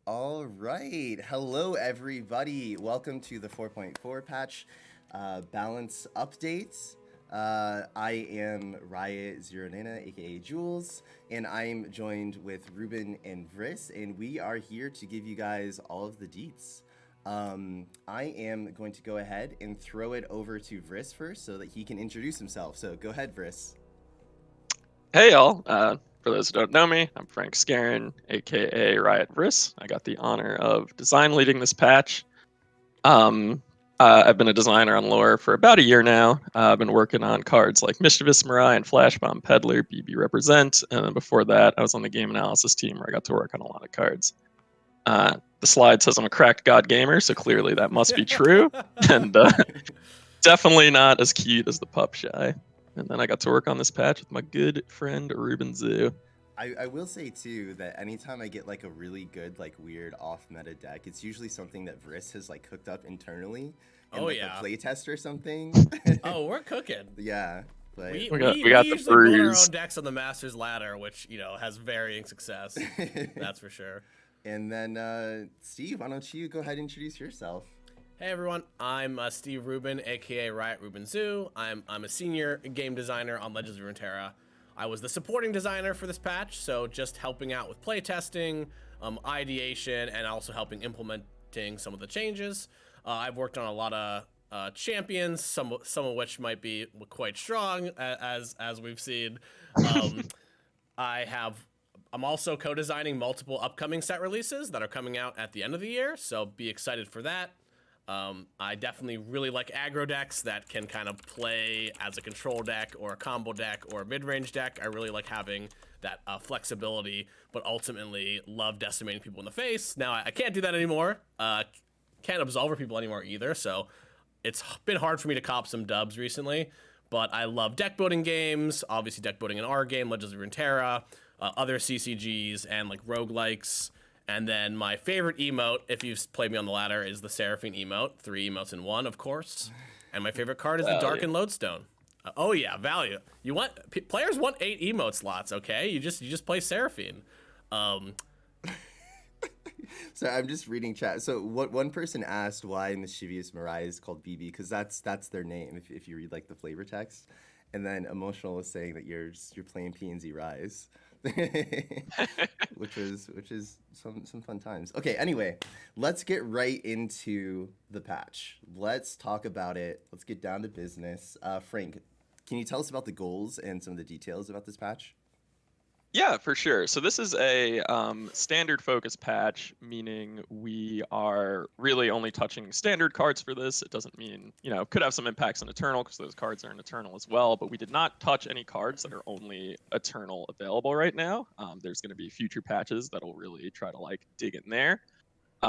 All right. Hello, everybody. Welcome to the 4.4 patch balance updates. I am Riot Zero Nana, aka Jules, and I'm joined with Ruben and Vriss, and we are here to give you guys all of the deets. I am going to go ahead and throw it over to Vriss first so that he can introduce himself. So go ahead, Vriss. Hey y'all, for those who don't know me, I'm Frank Scarin, aka Riot Vriss. I got the honor of design leading this patch. Um, I've been a designer on lore for about a year now. I've been working on cards like Mischievous Mirai and Flashbomb Peddler, BB Represent, and then before that, I was on the game analysis team where I got to work on a lot of cards. The slide says I'm a cracked god gamer, so clearly that must be true, and definitely not as cute as the pup shy. And then I got to work on this patch with my good friend Ruben Zoo. I will say too that anytime I get like a really good like weird off meta deck, it's usually something that Vriss has like cooked up internally in Oh like a yeah. playtest or something. Oh, we're cooking. Yeah, but We We got we we we got the usually build our bruise. own decks on the Masters ladder, which has varying success. That's for sure. and then Steve, why don't you go ahead and introduce yourself? Hey everyone, I'm Steve Rubin, aka Riot Rubin Zoo. I'm a senior game designer on Legends of Runeterra. I was the supporting designer for this patch, so just helping out with playtesting, ideation, and also helping implementing some of the changes. I've worked on a lot of champions, some of which might be quite strong, as we've seen. Um, I have. I'm also co-designing multiple upcoming set releases that are coming out at the end of the year, so be excited for that. I definitely really like aggro decks that can kind of play as a control deck or a combo deck or a mid-range deck. I really like having that flexibility, but ultimately love decimating people in the face. Now, I can't do that anymore. Can't absolver people anymore either, so it's been hard for me to cop some dubs recently. But I love deck building games, obviously deck building in our game, Legends of Runeterra, other CCGs, and like roguelikes. And then my favorite emote, if you've played me on the ladder, is the Seraphine emote. 3 emotes in one, of course. And my favorite card is the Value. Darkened Lodestone. Oh yeah, value. You want players want 8 emote slots, okay? You just play Seraphine. Um, So I'm just reading chat. So what one person asked why Mischievous Mirai is called BB because that's their name if you read like the flavor text, and then Emotional was saying that you're playing PNZ Rise, which is some fun times. Okay, anyway, let's get right into the patch. Let's talk about it. Let's get down to business. Frank, can you tell us about the goals and some of the details about this patch? Yeah, for sure. So this is a standard focus patch, meaning we are really only touching standard cards for this. It doesn't mean, could have some impacts on Eternal because those cards are in Eternal as well, but we did not touch any cards that are only Eternal available right now. There's going to be future patches that'll really try to like dig in there.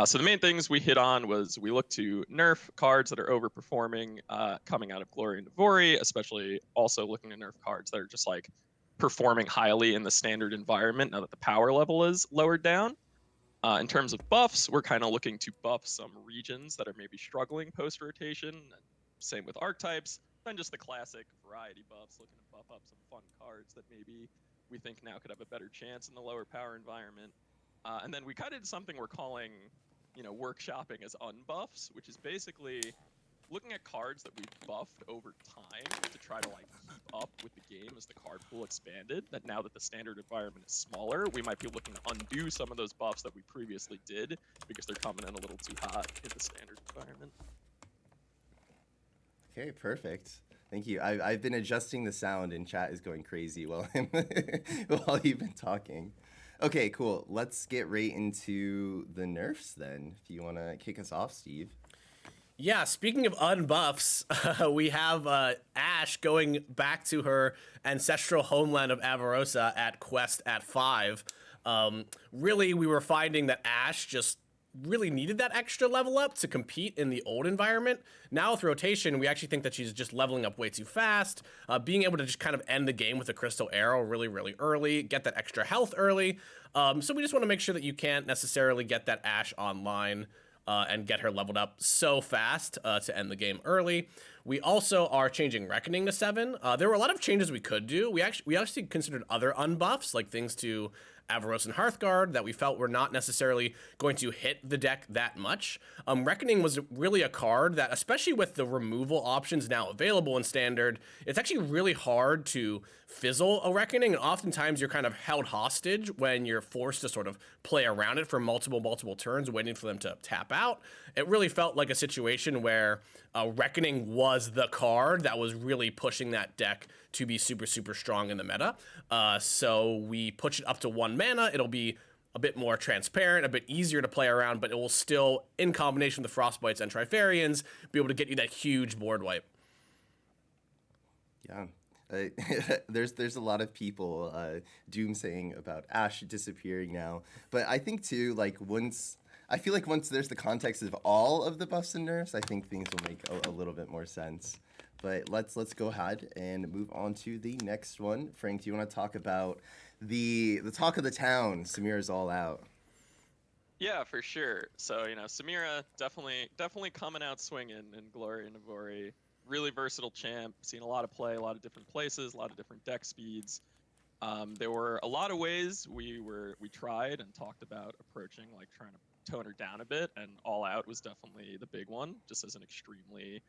So the main things we hit on was we look to nerf cards that are overperforming coming out of Glory and Devori, especially also looking to nerf cards that are just like performing highly in the standard environment now that the power level is lowered down. In terms of buffs, we're kind of looking to buff some regions that are maybe struggling post rotation. Same with archetypes. Then just the classic variety buffs, looking to buff up some fun cards that maybe we think now could have a better chance in the lower power environment. And then we kind of did something we're calling, workshopping as unbuffs, which is basically looking at cards that we've buffed over time to try to like keep up with the game as the card pool expanded. That now that the standard environment is smaller, we might be looking to undo some of those buffs that we previously did because they're coming in a little too hot in the standard environment. Okay, perfect. Thank you. I've been adjusting the sound and chat is going crazy while while you've been talking. Okay, cool. Let's get right into the nerfs then. If you want to kick us off, Steve. Yeah, speaking of unbuffs, we have Ashe going back to her ancestral homeland of Avarosa at Quest at 5. Really, we were finding that Ashe just really needed that extra level up to compete in the old environment. Now with rotation, we actually think that she's just leveling up way too fast. Being able to just kind of end the game with a crystal arrow really, really early, get that extra health early. So we just want to make sure that you can't necessarily get that Ashe online and get her leveled up so fast to end the game early. We also are changing Reckoning to 7. There were a lot of changes we could do. We actually considered other unbuffs, like things to Avaros and Hearthguard that we felt were not necessarily going to hit the deck that much. Reckoning was really a card that, especially with the removal options now available in Standard, it's actually really hard to fizzle a Reckoning, and oftentimes you're kind of held hostage when you're forced to sort of play around it for multiple turns, waiting for them to tap out. It really felt like a situation where Reckoning was the card that was really pushing that deck to be super, super strong in the meta. So we push it up to 1 mana. It'll be a bit more transparent, a bit easier to play around, but it will still, in combination with the Frostbites and Trifarians, be able to get you that huge board wipe. Yeah. There's a lot of people doomsaying about Ash disappearing now, but I think too, like, once there's the context of all of the buffs and nerfs, I think things will make a little bit more sense. But let's go ahead and move on to the next one. Frank, do you want to talk about the talk of the town? Samira's all out. Yeah, for sure. So, Samira definitely coming out swinging in Glory and Navori. Really versatile champ, seen a lot of play, a lot of different places, a lot of different deck speeds. There were a lot of ways we tried and talked about approaching, like trying to tone her down a bit, and All Out was definitely the big one, just as an extremely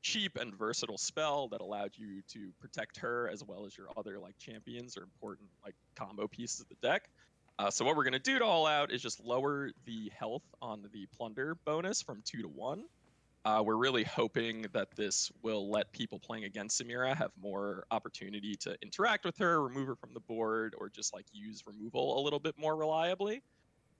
cheap and versatile spell that allowed you to protect her as well as your other like champions or important like combo pieces of the deck. So what we're gonna do to All Out is just lower the health on the plunder bonus from 2 to 1. We're really hoping that this will let people playing against Samira have more opportunity to interact with her, remove her from the board, or just like use removal a little bit more reliably.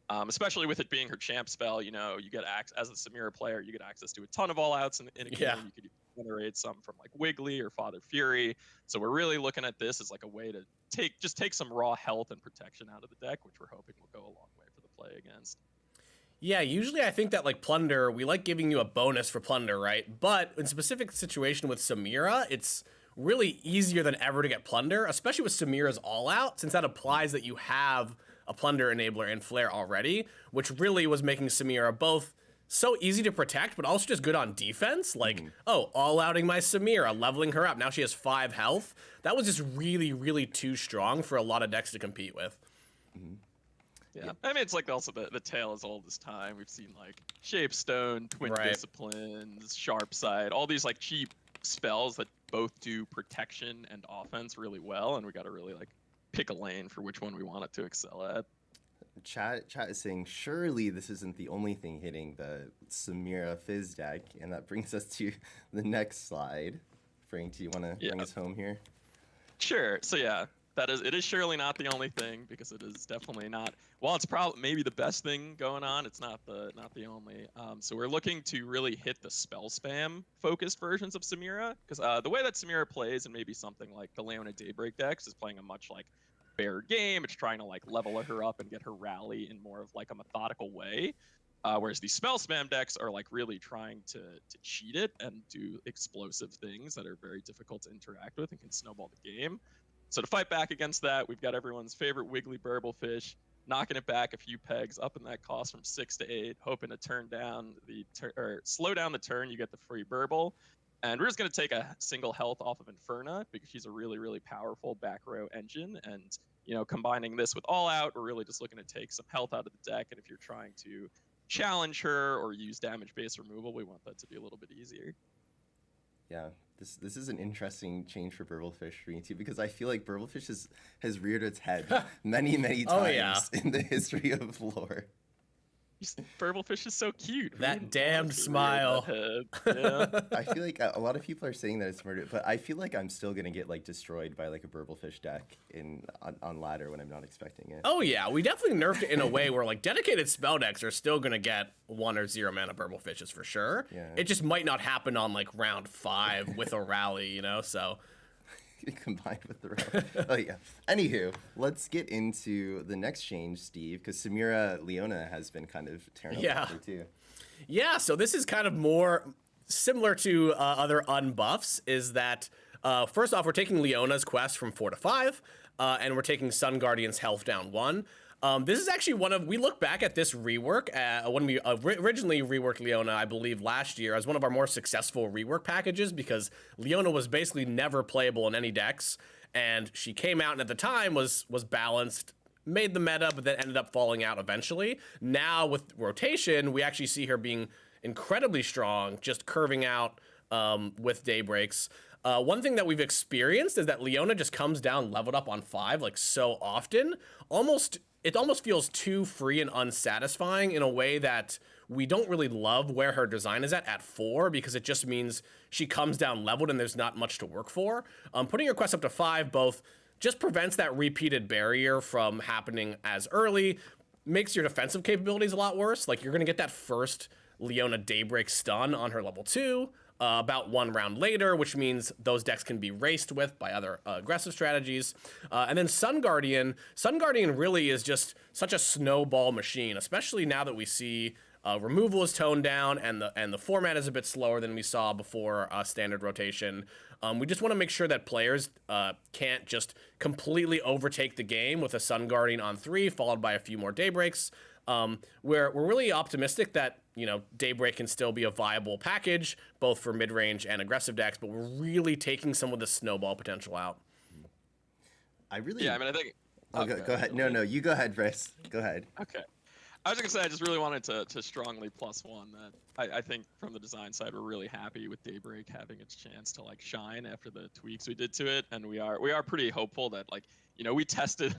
Especially with it being her champ spell, you get as a Samira player, you get access to a ton of All Outs in a game. Yeah. You could generate some from like Wiggly or Father Fury. So we're really looking at this as like a way to take some raw health and protection out of the deck, which we're hoping will go a long way for the play against. Yeah, usually I think that like Plunder, we like giving you a bonus for Plunder, right? But in specific situation with Samira, it's really easier than ever to get Plunder, especially with Samira's All Out, since that applies that you have a Plunder enabler in Flare already, which really was making Samira both so easy to protect, but also just good on defense. Like, all-outing my Samira, leveling her up. Now she has 5 health. That was just really, really too strong for a lot of decks to compete with. Yeah, I mean, it's like also the tale as old as time. We've seen like Shapestone, Twin Disciplines, Sharp Side, all these like cheap spells that both do protection and offense really well, and we got to really like pick a lane for which one we want it to excel at. Chat is saying surely this isn't the only thing hitting the Samira Fizz deck, and that brings us to the next slide. Frank, do you want to bring us home here? Sure. So yeah, it is surely not the only thing, because it is definitely not. While it's probably maybe the best thing going on, it's not the only. So we're looking to really hit the spell spam focused versions of Samira, because the way that Samira plays, and maybe something like the Leona Daybreak decks, is playing a much like fair game. It's trying to like level her up and get her rally in more of like a methodical way. Whereas these spell spam decks are like really trying to cheat it and do explosive things that are very difficult to interact with and can snowball the game. So to fight back against that, we've got everyone's favorite Wiggly Burblefish, knocking it back a few pegs, up in that cost from 6 to 8, hoping to slow down the turn. You get the free Burble. And we're just going to take a single health off of Inferna, because she's a really, really powerful back row engine. And, combining this with All Out, we're really just looking to take some health out of the deck. And if you're trying to challenge her or use damage-based removal, we want that to be a little bit easier. Yeah, this is an interesting change for Burblefish for me too, because I feel like Burblefish has reared its head many times in the history of lore. Burblefish is so cute. That damned smile. Yeah. I feel like a lot of people are saying that it's murder, but I feel like I'm still gonna get like destroyed by like a Burblefish deck on ladder when I'm not expecting it. Oh yeah, we definitely nerfed it in a way where like dedicated spell decks are still gonna get 1 or 0 mana Burblefishes for sure. Yeah. It just might not happen on like round 5 with a rally, so. Combined with the round. Oh yeah. Anywho, let's get into the next change, Steve, because Samira Leona has been kind of tearing up too. Yeah, so this is kind of more similar to other unbuffs, is that first off, we're taking Leona's quest from 4 to 5, and we're taking Sun Guardian's health down 1. This is actually we look back at this rework when we originally reworked Leona, I believe last year, as one of our more successful rework packages, because Leona was basically never playable in any decks, and she came out and at the time was balanced, made the meta, but then ended up falling out eventually. Now with rotation, we actually see her being incredibly strong, just curving out with Daybreaks. One thing that we've experienced is that Leona just comes down leveled up on 5 like so often. It almost feels too free and unsatisfying in a way that we don't really love where her design is at 4, because it just means she comes down leveled and there's not much to work for. Putting her quest up to 5 both just prevents that repeated barrier from happening as early, makes your defensive capabilities a lot worse. Like, you're going to get that first Leona Daybreak stun on her level 2 about 1 round later, which means those decks can be raced with by other aggressive strategies. And then Sun Guardian really is just such a snowball machine, especially now that we see removal is toned down and the format is a bit slower than we saw before standard rotation. We just want to make sure that players can't just completely overtake the game with a Sun Guardian on 3, followed by a few more Daybreaks. We're really optimistic that, Daybreak can still be a viable package, both for mid-range and aggressive decks, but we're really taking some of the snowball potential out. I think... Oh, go ahead. No, you go ahead, Brice. Go ahead. Okay. I was going to say, I just really wanted to strongly +1 that I think from the design side, we're really happy with Daybreak having its chance to shine after the tweaks we did to it. And we are pretty hopeful that we tested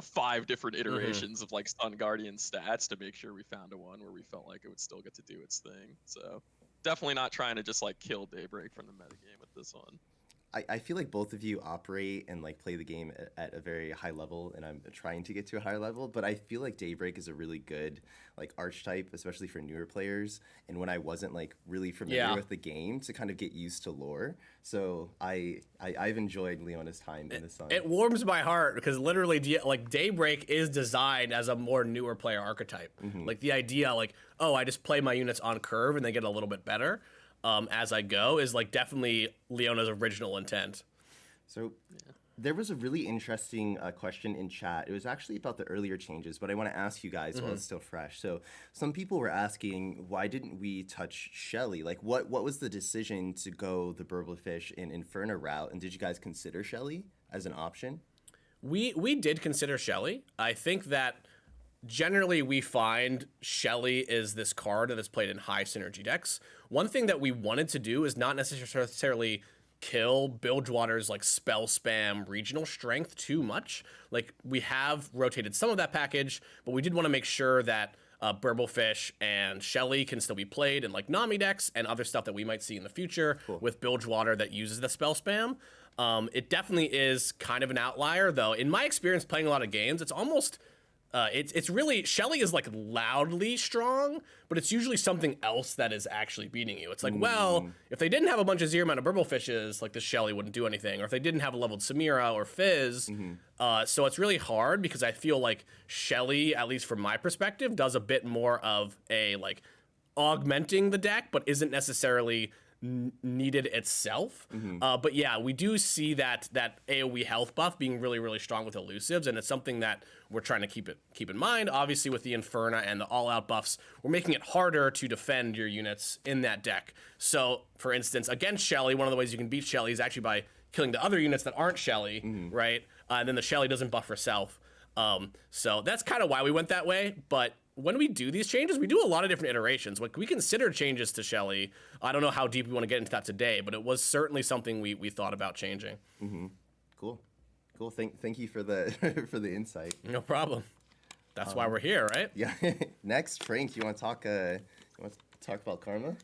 5 different iterations of Sun Guardian stats to make sure we found a one where we felt like it would still get to do its thing. So definitely not trying to just kill Daybreak from the metagame with this one. I feel like both of you operate and play the game at a very high level, and I'm trying to get to a higher level, but I feel like Daybreak is a really good archetype, especially for newer players, and when I wasn't really familiar with the game, to kind of get used to lore. So I've enjoyed Leona's time in the Sun. It warms my heart because literally Daybreak is designed as a more newer player archetype. The idea I just play my units on curve and they get a little bit better as I go is definitely Leona's original intent. So there was a really interesting question in chat. It was actually about the earlier changes, but I want to ask you guys while it's still fresh. So some people were asking, why didn't we touch Shelly? What was the decision to go the Burblefish and Inferno route? And did you guys consider Shelly as an option? We did consider Shelly. I think that generally we find Shelly is this card that is played in high synergy decks. One thing that we wanted to do is not necessarily kill Bilgewater's spell spam regional strength too much. We have rotated some of that package, but we did want to make sure that Burblefish and Shelly can still be played in Nami decks and other stuff that we might see in the future with Bilgewater that uses the spell spam. It definitely is kind of an outlier, though. In my experience playing a lot of games, it's almost it's really, Shelly is loudly strong, but it's usually something else that is actually beating you. It's well, if they didn't have a bunch of 0 amount of Burblefishes, this Shelly wouldn't do anything, or if they didn't have a leveled Samira or Fizz. So it's really hard because I feel like Shelly, at least from my perspective, does a bit more of a augmenting the deck, but isn't necessarily needed itself. But yeah, we do see that AoE health buff being really, really strong with elusives, and it's something that we're trying to keep in mind. Obviously, with the Inferna and the all-out buffs, we're making it harder to defend your units in that deck. So, for instance, against Shelly, one of the ways you can beat Shelly is actually by killing the other units that aren't Shelly, right? And then the Shelly doesn't buff herself. So that's kind of why we went that way, but when we do these changes, we do a lot of different iterations. We consider changes to Shelly. I don't know how deep we want to get into that today, but it was certainly something we thought about changing. Cool. Thank you for the for the insight. No problem. That's why we're here, right? Yeah. Next, Frank, you want to talk about Karma?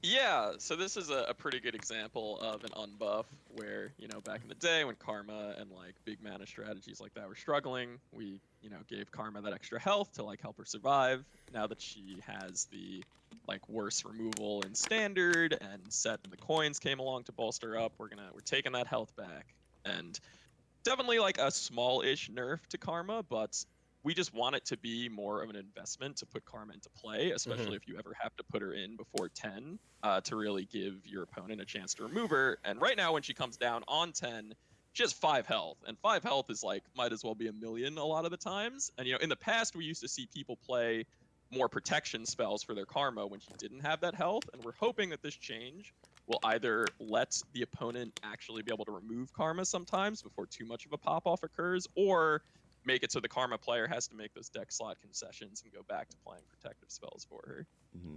Yeah, so this is a pretty good example of an unbuff where, back in the day when Karma and big mana strategies like that were struggling, we, gave Karma that extra health to help her survive. Now that she has the worse removal in standard and set and the coins came along to bolster up, we're taking that health back. And definitely a small-ish nerf to Karma, but we just want it to be more of an investment to put Karma into play, especially if you ever have to put her in before 10 to really give your opponent a chance to remove her. And right now, when she comes down on 10, she has 5 health. And 5 health is might as well be 1,000,000 a lot of the times. And, in the past, we used to see people play more protection spells for their Karma when she didn't have that health. And we're hoping that this change will either let the opponent actually be able to remove Karma sometimes before too much of a pop-off occurs, or make it so the Karma player has to make those deck slot concessions and go back to playing protective spells for her. Mm-hmm.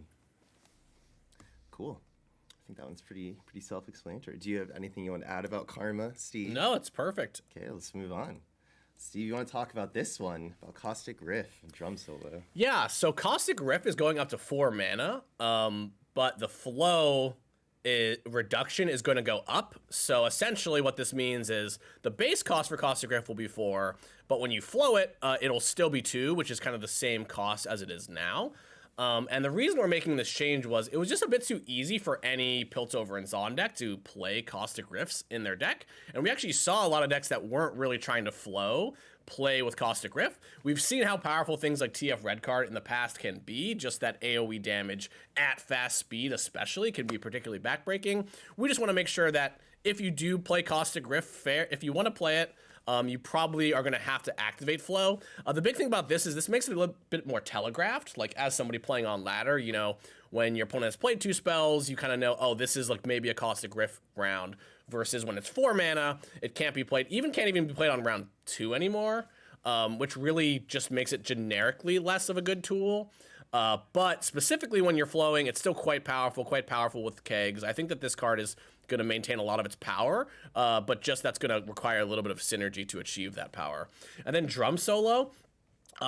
Cool. I think that one's pretty self-explanatory. Do you have anything you want to add about Karma, Steve? No, it's perfect. Okay, let's move on. Steve, you want to talk about this one, about Caustic Riff and Drum Solo? Yeah, so Caustic Riff is going up to 4 mana, but the flow reduction is going to go up. So essentially what this means is the base cost for Caustic Riff will be 4, but when you flow it, it'll still be 2, which is kind of the same cost as it is now. And the reason we're making this change was it was just a bit too easy for any Piltover and Zon deck to play Caustic Rifts in their deck. And we actually saw a lot of decks that weren't really trying to flow play with Caustic Rift. We've seen how powerful things like TF Red Card in the past can be. Just that AoE damage at fast speed especially can be particularly backbreaking. We just want to make sure that if you do play Caustic Rift, if you want to play it, you probably are going to have to activate flow. The big thing about this is this makes it a little bit more telegraphed. Like as somebody playing on ladder, you know, when your opponent has played 2 spells, you kind of know, oh, this is like maybe a Caustic Rift round, versus when it's 4 mana, it can't be played, can't even be played on round 2 anymore, which really just makes it generically less of a good tool. But specifically when you're flowing, it's still quite powerful with kegs. I think that this card is going to maintain a lot of its power, but just that's going to require a little bit of synergy to achieve that power. And then Drum Solo.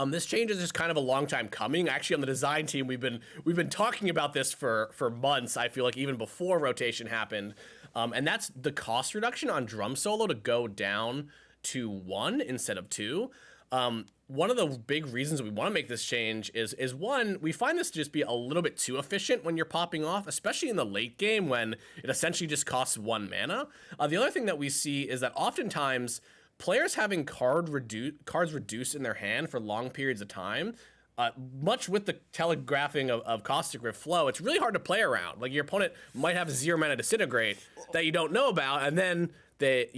This change is just kind of a long time coming. Actually, on the design team, we've been talking about this for months. I feel like even before rotation happened, and that's the cost reduction on Drum Solo to go down to 1 instead of 2. One of the big reasons we want to make this change is one, we find this to just be a little bit too efficient when you're popping off, especially in the late game when it essentially just costs 1 mana. The other thing that we see is that oftentimes players having cards reduced in their hand for long periods of time, much with the telegraphing of Caustic Rift flow, it's really hard to play around. Like your opponent might have 0 mana Disintegrate that you don't know about, and then they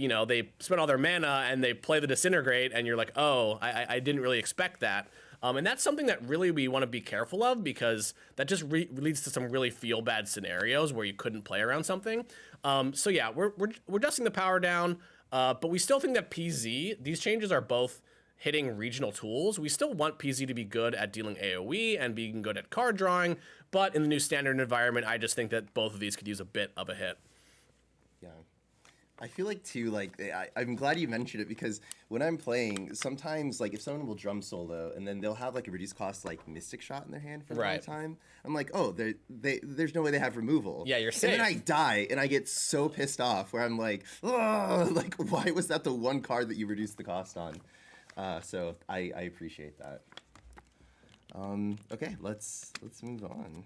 spend all their mana and they play the Disintegrate, and you're like, oh, I didn't really expect that. And that's something that really we want to be careful of, because that just leads to some really feel bad scenarios where you couldn't play around something. So yeah, we're dusting the power down, but we still think that PZ, these changes are both hitting regional tools. We still want PZ to be good at dealing AoE and being good at card drawing, but in the new standard environment, I just think that both of these could use a bit of a hit. Yeah. I feel like too, like I'm glad you mentioned it, because when I'm playing, sometimes like if someone will Drum Solo and then they'll have like a reduced cost like Mystic Shot in their hand for a long time, I'm like, oh, there's no way they have removal. Yeah, you're safe. And then I die and I get so pissed off where I'm like, oh, like why was that the one card that you reduced the cost on? So I appreciate that. Okay, let's move on.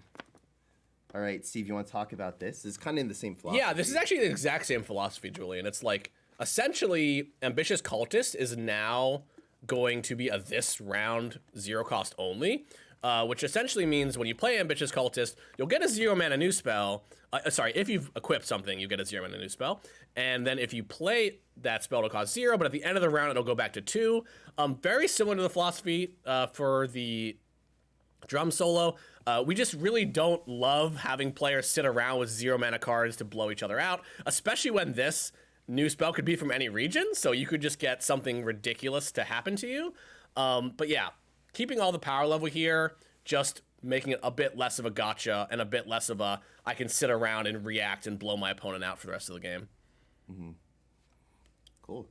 All right, Steve, you want to talk about this? It's kind of in the same philosophy. Yeah, this is actually the exact same philosophy, Julian. It's like, essentially, Ambitious Cultist is now going to be a this round 0 cost only, which essentially means when you play Ambitious Cultist, you'll get a 0 mana new spell. If you've equipped something, you get a 0 mana new spell. And then if you play that spell, it'll cost 0, but at the end of the round, it'll go back to 2. Very similar to the philosophy for the Drum Solo. We just really don't love having players sit around with 0 mana cards to blow each other out, especially when this new spell could be from any region, so you could just get something ridiculous to happen to you. But yeah, keeping all the power level here, just making it a bit less of a gotcha and a bit less of a I can sit around and react and blow my opponent out for the rest of the game. Mm-hmm. Cool.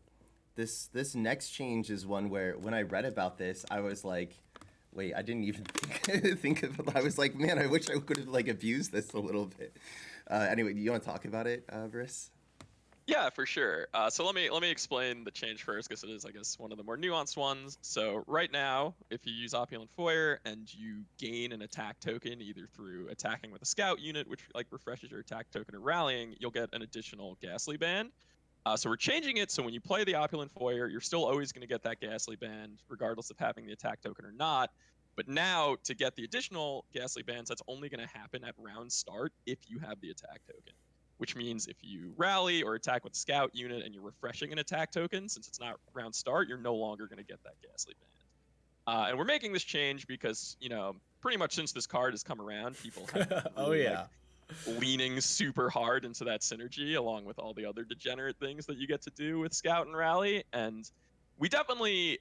This next change is one where when I read about this, I was like, wait, I didn't even think of it. I was like, man, I wish I could have like abused this a little bit. Anyway, do you want to talk about it, Briss? Yeah, for sure. So let me explain the change first, because it is, I guess, one of the more nuanced ones. So right now, if you use Opulent Foyer and you gain an attack token either through attacking with a scout unit, which like refreshes your attack token, or rallying, you'll get an additional Ghastly Band. So we're changing it so when you play the Opulent Foyer, you're still always going to get that Ghastly Band, regardless of having the attack token or not. But now, to get the additional Ghastly Bands, that's only going to happen at round start if you have the attack token. Which means if you rally or attack with a scout unit and you're refreshing an attack token, since it's not round start, you're no longer going to get that Ghastly Band. And we're making this change because, you know, pretty much since this card has come around, people have been really, leaning super hard into that synergy, along with all the other degenerate things that you get to do with Scout and Rally. And we definitely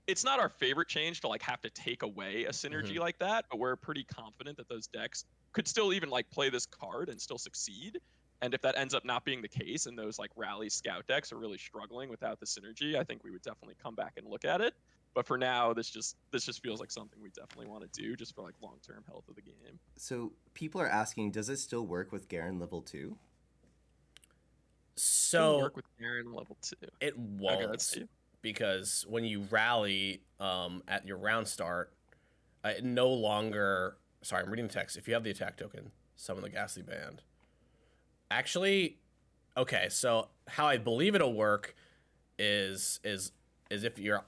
it's not our favorite change to like have to take away a synergy like that, but we're pretty confident that those decks could still even like play this card and still succeed. And if that ends up not being the case and those like rally scout decks are really struggling without the synergy, I think we would definitely come back and look at it. But for now, this just feels like something we definitely want to do just for like long-term health of the game. So people are asking, does it still work with Garen level 2? So work with Garen level 2. It won't, okay, because when you rally at your round start, it no longer. Sorry, I'm reading the text. If you have the attack token, summon the Ghastly Band. Actually, okay. So how I believe it'll work is if your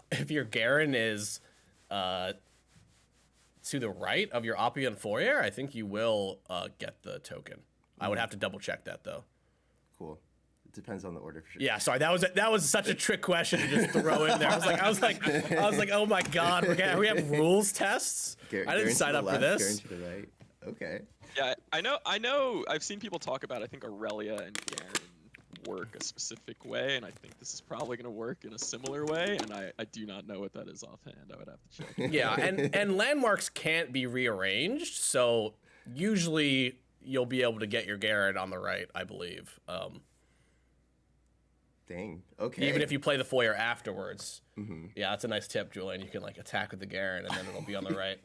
Garen is to the right of your Oppian Foyer, I think you will get the token. I would have to double check that though. Cool. It depends on the order for sure. Yeah, sorry, that was such a trick question to just throw in there. I was like, oh my god, we have rules tests. I didn't sign up for this. Garen to the right. Okay. Yeah, I know. I've seen people talk about. I think Aurelia and Garen work a specific way, and I think this is probably going to work in a similar way. And I do not know what that is offhand. I would have to check. Yeah, and landmarks can't be rearranged, so usually you'll be able to get your Garen on the right, I believe. Dang. Okay. Even if you play the foyer afterwards. Yeah, that's a nice tip, Julian. You can like attack with the Garen, and then it'll be on the right.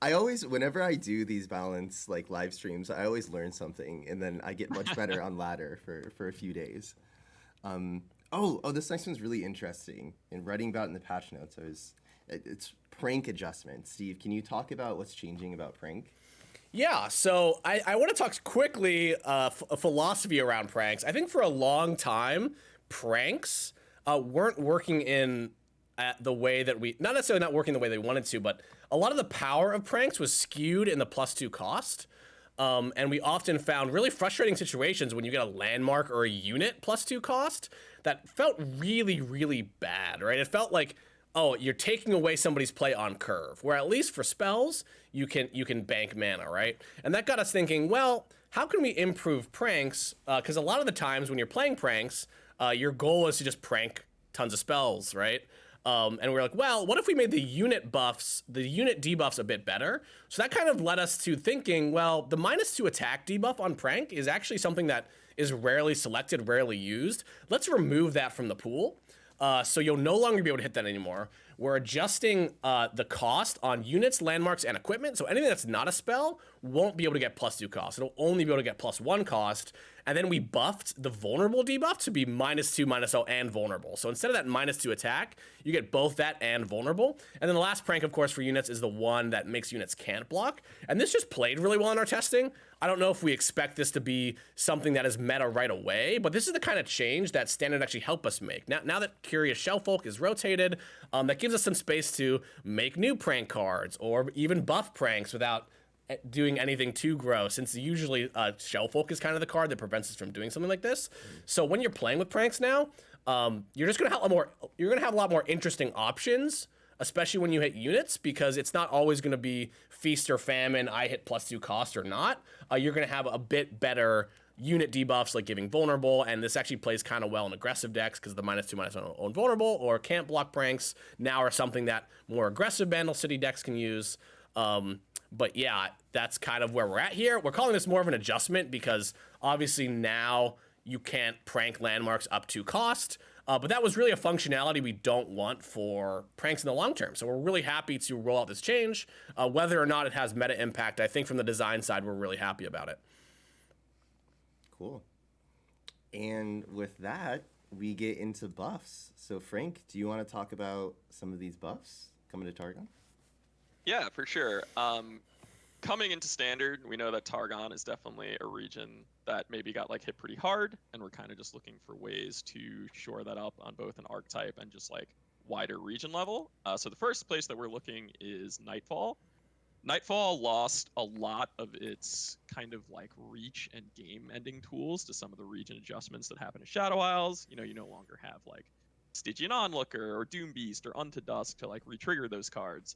I always, whenever I do these balance like live streams, I always learn something, and then I get much better on ladder for a few days. This next one's really interesting. In writing about in the patch notes, it's prank adjustment. Steve, can you talk about what's changing about prank? Yeah, so I want to talk quickly a philosophy around pranks. I think for a long time, pranks weren't working in the way that we, not necessarily not working the way they wanted to, but a lot of the power of pranks was skewed in the +2 cost. And we often found really frustrating situations when you get a landmark or a unit +2 cost that felt really, really bad, right? It felt like, oh, you're taking away somebody's play on curve, where at least for spells, you can bank mana, right? And that got us thinking, well, how can we improve pranks? Because a lot of the times when you're playing pranks, your goal is to just prank tons of spells, right? And we're like, well, what if we made the unit debuffs a bit better? So that kind of led us to thinking, well, the -2 attack debuff on prank is actually something that is rarely selected, rarely used. Let's remove that from the pool. So you'll no longer be able to hit that anymore. We're adjusting the cost on units, landmarks, and equipment. So anything that's not a spell won't be able to get +2 cost. It'll only be able to get +1 cost. And then we buffed the vulnerable debuff to be -2, -0, and vulnerable. So instead of that -2 attack, you get both that and vulnerable. And then the last prank, of course, for units is the one that makes units can't block. And this just played really well in our testing. I don't know if we expect this to be something that is meta right away, but this is the kind of change that Standard actually helped us make. Now that Curious Shellfolk is rotated, that gives us some space to make new prank cards or even buff pranks without doing anything too gross, since usually Shellfolk is kind of the card that prevents us from doing something like this. So when you're playing with pranks now, you're just gonna have a lot more interesting options, especially when you hit units, because it's not always gonna be feast or famine. I hit +2 cost or not. You're gonna have a bit better unit debuffs like giving vulnerable, and this actually plays kind of well in aggressive decks because the -2, -1 own vulnerable or can't block pranks now are something that more aggressive Vandal City decks can use. But yeah, that's kind of where we're at here. We're calling this more of an adjustment because obviously now you can't prank landmarks up to cost. But that was really a functionality we don't want for pranks in the long term. So we're really happy to roll out this change. Whether or not it has meta impact, I think from the design side, we're really happy about it. Cool. And with that, we get into buffs. So Frank, do you want to talk about some of these buffs coming to Targon? Yeah, for sure. Coming into Standard, we know that Targon is definitely a region that maybe got like hit pretty hard, and we're kind of just looking for ways to shore that up on both an archetype and just like wider region level. So the first place that we're looking is Nightfall. Nightfall lost a lot of its kind of like reach and game-ending tools to some of the region adjustments that happen in Shadow Isles. You no longer have like Stygian Onlooker or Doom Beast or Unto Dusk to like re-trigger those cards.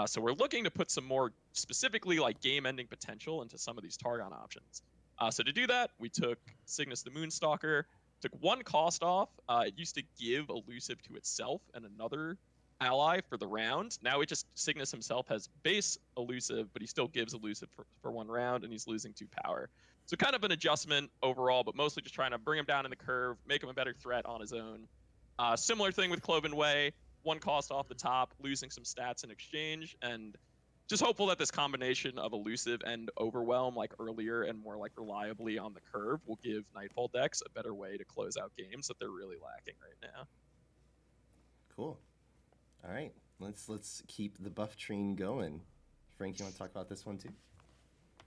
So we're looking to put some more specifically like game-ending potential into some of these Targon options. So to do that, we took Cygnus the Moonstalker, took one cost off. It used to give Elusive to itself and another ally for the round. Now it just Cygnus himself has base elusive, but he still gives elusive for 1 round, and he's losing 2 power. So kind of an adjustment overall, but mostly just trying to bring him down in the curve, make him a better threat on his own. Similar thing with Cloven Way, 1 cost off the top, losing some stats in exchange, and just hopeful that this combination of elusive and overwhelm, like earlier and more like reliably on the curve, will give Nightfall decks a better way to close out games that they're really lacking right now. Cool. All right, let's keep the buff train going. Frank, you want to talk about this one too?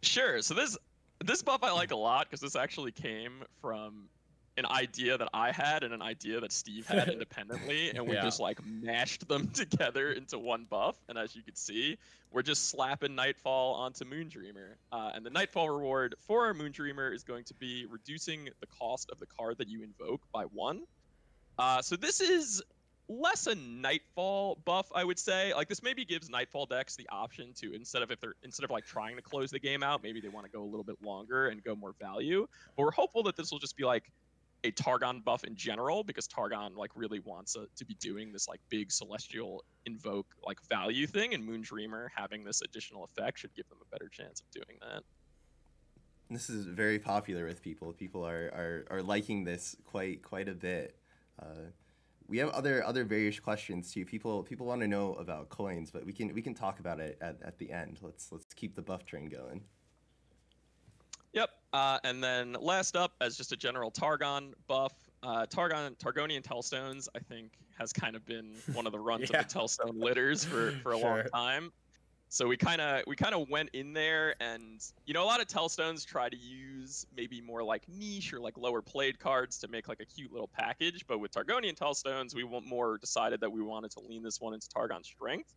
Sure. So this buff I like a lot because this actually came from an idea that I had and an idea that Steve had independently, and we just like mashed them together into one buff. And as you can see, we're just slapping Nightfall onto Moondreamer. And the Nightfall reward for our Moondreamer is going to be reducing the cost of the card that you invoke by 1. So this is less a Nightfall buff, I would say. Like, this maybe gives Nightfall decks the option to, instead of like trying to close the game out, maybe they want to go a little bit longer and go more value. But we're hopeful that this will just be like a Targon buff in general, because Targon like really wants to be doing this like big celestial invoke like value thing, and Moondreamer having this additional effect should give them a better chance of doing that. This is very popular with people. People are liking this quite a bit. We have other various questions too. People want to know about coins, but we can talk about it at the end. Let's keep the buff train going. Yep. And then last up, as just a general Targon buff, Targonian Tellstones, I think, has kind of been one of the runs of the Tellstone litters for a long time. So we kind of went in there, and a lot of Tellstones try to use maybe more like niche or like lower played cards to make like a cute little package. But with Targonian Tellstones, we decided that we wanted to lean this one into Targon strength.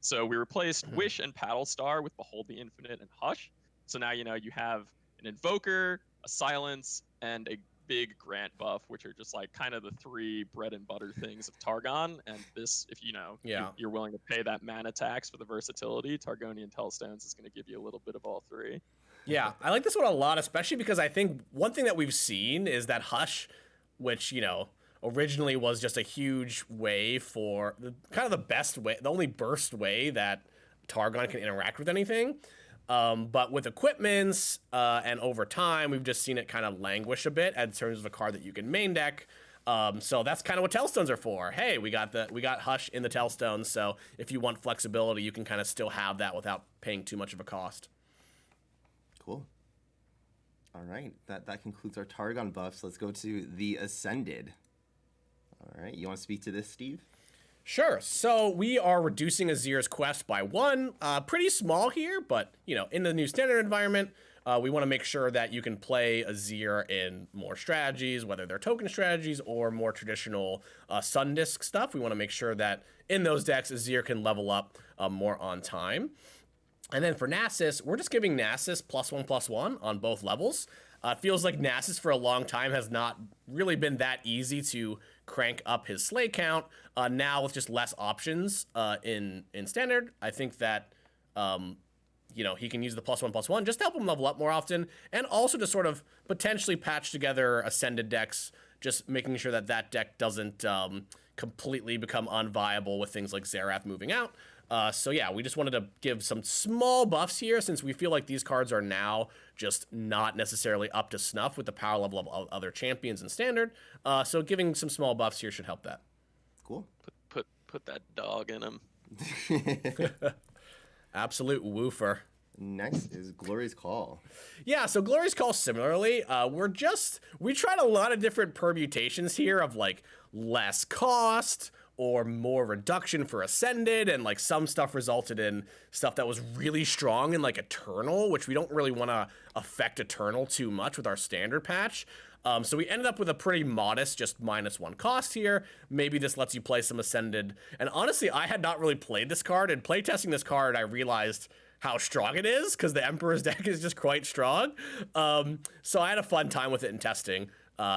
So we replaced Wish and Paddlestar with Behold the Infinite and Hush. So now you have an Invoker, a Silence, and a big Grant buff, which are just like kind of the 3 bread and butter things of Targon. And this, if you're willing to pay that mana tax for the versatility, Targonian Tellstones is going to give you a little bit of all 3. Yeah, I like this one a lot, especially because I think one thing that we've seen is that Hush, which originally was just a huge way for kind of the best way, the only burst way that Targon can interact with anything. But with equipments and over time, we've just seen it kind of languish a bit in terms of a card that you can main deck. So that's kind of what Tellstones are for. Hey, we got Hush in the Tellstones, so if you want flexibility, you can kind of still have that without paying too much of a cost. Cool. All right, that concludes our Targon buffs. Let's go to the Ascended. All right, you want to speak to this, Steve? Sure. So we are reducing Azir's quest by 1. Pretty small here, but in the new standard environment, we want to make sure that you can play Azir in more strategies, whether they're token strategies or more traditional Sun Disk stuff. We want to make sure that in those decks, Azir can level up more on time. And then for Nasus, we're just giving Nasus +1/+1 on both levels. It feels like Nasus for a long time has not really been that easy to crank up his slay count. Now with just less options in standard, I think that he can use the +1/+1 just to help him level up more often, and also to sort of potentially patch together Ascended decks, just making sure that deck doesn't completely become unviable with things like Xerath moving out. So yeah, we just wanted to give some small buffs here, since we feel like these cards are now just not necessarily up to snuff with the power level of other champions in standard. So giving some small buffs here should help that. Cool. Put that dog in him. Absolute woofer. Next is Glory's Call. Yeah, so Glory's Call similarly, we tried a lot of different permutations here of like less cost or more reduction for Ascended, and like some stuff resulted in stuff that was really strong in like Eternal, which we don't really want to affect Eternal too much with our standard patch. So we ended up with a pretty modest, just -1 cost here. Maybe this lets you play some Ascended. And honestly, I had not really played this card, and playtesting this card, I realized how strong it is, because the Emperor's deck is just quite strong. So I had a fun time with it in testing.